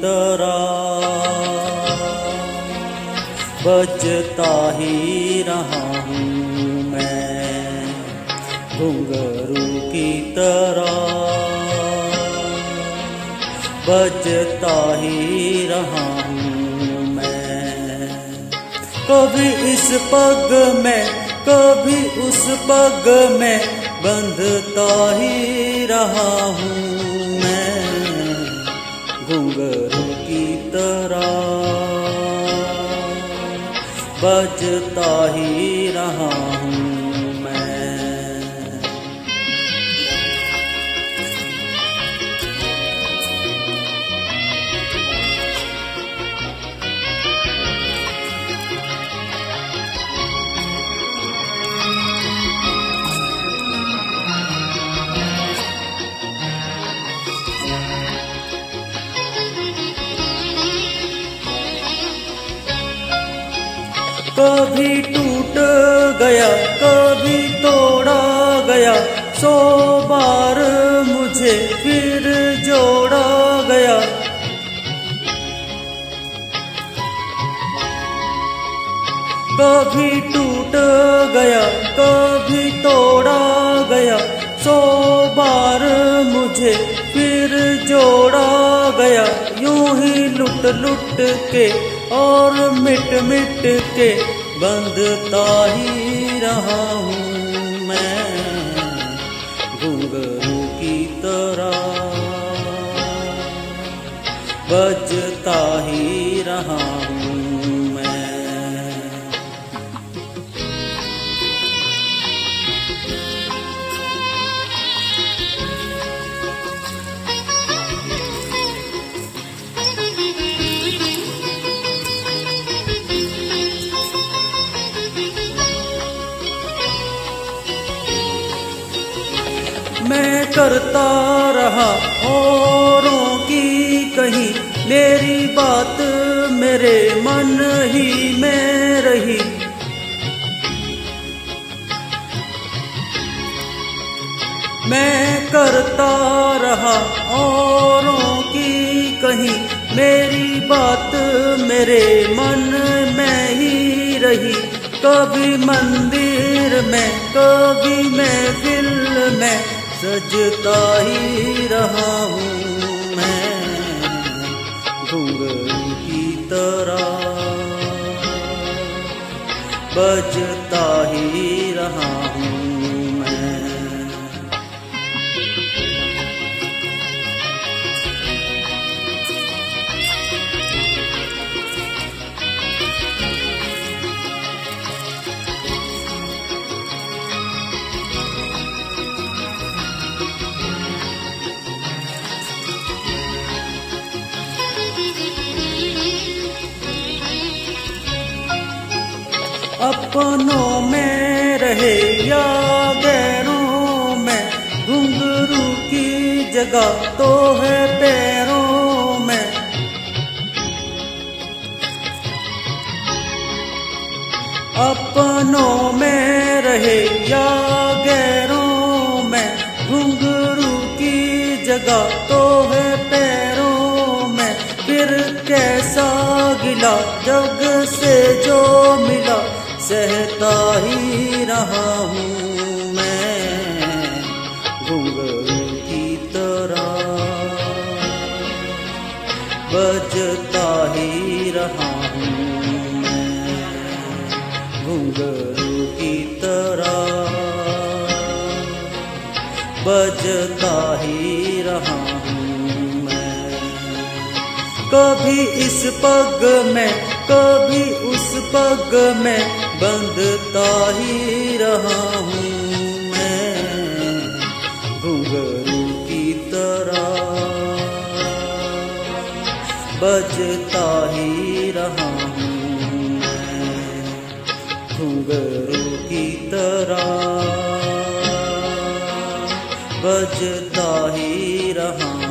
तरह बजता ही रहा हूँ मैं, घुंघरू की तरह बजता ही रहा हूँ मैं। कभी इस पग में कभी उस पग में बंधता ही रहा हूँ मैं, घुंघरू की तरह बजता ही रहा हूँ मैं। कभी टूट गया कभी तोड़ा गया, 100 बार मुझे फिर जोड़ा गया। कभी टूट गया कभी तोड़ा गया, 100 बार मुझे फिर जोड़ा गया। यूं ही लुट लुट के और मिट मिट के बंधता ही रहा हूँ मैं, घुंघरू की तरह बजता ही रहा हूँ मैं। मैं करता रहा औरों की कहीं, मेरी बात मेरे मन ही में रही। मैं करता रहा औरों की कहीं, मेरी बात मेरे मन में ही रही। कभी मंदिर में कभी महफिल में सजता ही रहा हूँ मैं, घुंघरू की तरह बजता ही रहा हूँ मैं। अपनों में रहे या गैरों में, घुंघरू की जगह तो है पैरों में। अपनों में रहे या गैरों में, घुंघरू की जगह तो है पैरों में। फिर कैसा गिला जग से जो मिला, सहता ही रहा हूँ मैं, घुंघरू की तरह बजता ही रहा हूँ मैं, घुंघरू की तरह बजता ही रहा हूँ मैं। कभी इस पग में कभी उस पग में बंधता ही रहा हूँ मैं, घुंघरू की तरह बजता ही रहा हूँ मैं, घुंघरू की तरह बजता ही रहा